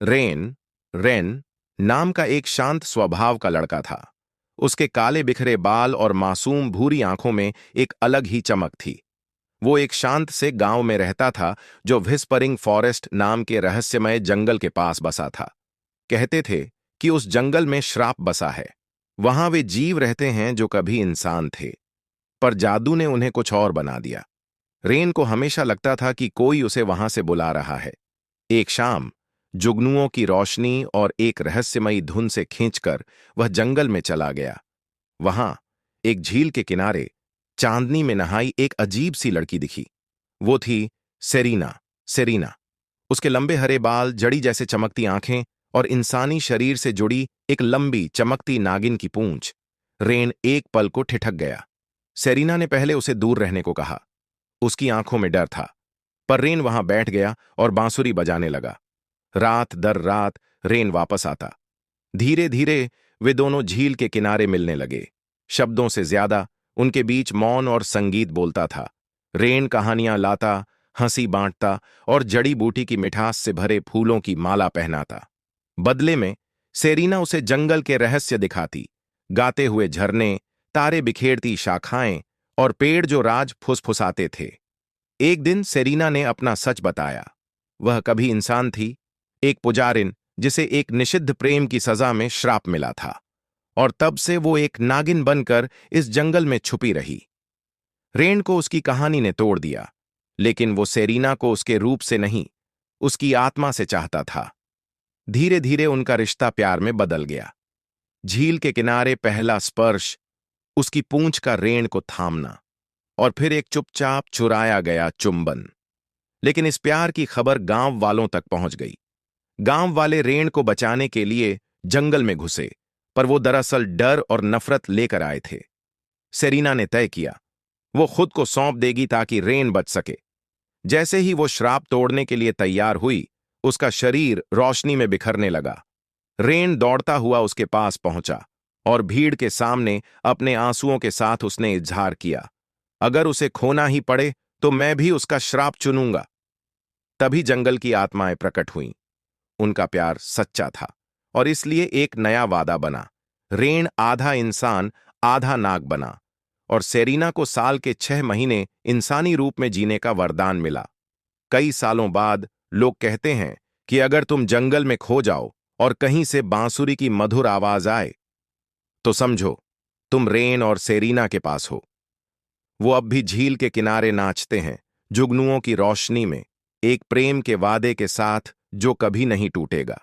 Rain नाम का एक शांत स्वभाव का लड़का था। उसके काले बिखरे बाल और मासूम भूरी आंखों में एक अलग ही चमक थी। वो एक शांत से गांव में रहता था जो व्हिस्परिंग फॉरेस्ट नाम के रहस्यमय जंगल के पास बसा था। कहते थे कि उस जंगल में श्राप बसा है। वहां वे जीव रहते हैं जो कभी इंसान थे, पर जादू ने उन्हें कुछ और बना दिया। रेन को हमेशा लगता था कि कोई उसे वहां से बुला रहा है। एक शाम जुगनुओं की रोशनी और एक रहस्यमयी धुन से खींचकर वह जंगल में चला गया। वहां एक झील के किनारे चांदनी में नहाई एक अजीब सी लड़की दिखी। वो थी सेरीना। उसके लंबे हरे बाल, जड़ी जैसे चमकती आंखें और इंसानी शरीर से जुड़ी एक लंबी चमकती नागिन की पूंछ। रेन एक पल को ठिठक गया। सेरीना ने पहले उसे दूर रहने को कहा। उसकी आंखों में डर था, पर रेन वहां बैठ गया और बांसुरी बजाने लगा। रात दर रात रेन वापस आता। धीरे धीरे वे दोनों झील के किनारे मिलने लगे। शब्दों से ज्यादा उनके बीच मौन और संगीत बोलता था। रेन कहानियां लाता, हंसी बांटता और जड़ी बूटी की मिठास से भरे फूलों की माला पहनाता। बदले में सेरीना उसे जंगल के रहस्य दिखाती, गाते हुए झरने, तारे बिखेरती शाखाएं और पेड़ जो राज फुसफुसाते थे। एक दिन सेरीना ने अपना सच बताया। वह कभी इंसान थी, एक पुजारिन जिसे एक निषिद्ध प्रेम की सजा में श्राप मिला था, और तब से वो एक नागिन बनकर इस जंगल में छुपी रही। रेन को उसकी कहानी ने तोड़ दिया, लेकिन वो सेरीना को उसके रूप से नहीं, उसकी आत्मा से चाहता था। धीरे धीरे उनका रिश्ता प्यार में बदल गया। झील के किनारे पहला स्पर्श, उसकी पूंछ का रेन को थामना, और फिर एक चुपचाप चुराया गया चुंबन। लेकिन इस प्यार की खबर गांव वालों तक पहुंच गई। गांव वाले रेन को बचाने के लिए जंगल में घुसे, पर वो दरअसल डर और नफरत लेकर आए थे। सेरीना ने तय किया वो खुद को सौंप देगी ताकि रेन बच सके। जैसे ही वो श्राप तोड़ने के लिए तैयार हुई, उसका शरीर रोशनी में बिखरने लगा। रेन दौड़ता हुआ उसके पास पहुंचा और भीड़ के सामने अपने आंसुओं के साथ उसने इजहार किया, अगर उसे खोना ही पड़े तो मैं भी उसका श्राप चुनूंगा। तभी जंगल की आत्माएं प्रकट हुईं। उनका प्यार सच्चा था और इसलिए एक नया वादा बना। रेन आधा इंसान आधा नाग बना, और सेरीना को साल के 6 महीने इंसानी रूप में जीने का वरदान मिला। कई सालों बाद लोग कहते हैं कि अगर तुम जंगल में खो जाओ और कहीं से बांसुरी की मधुर आवाज आए, तो समझो तुम रेन और सेरीना के पास हो। वो अब भी झील के किनारे नाचते हैं, जुगनुओं की रोशनी में, एक प्रेम के वादे के साथ जो कभी नहीं टूटेगा।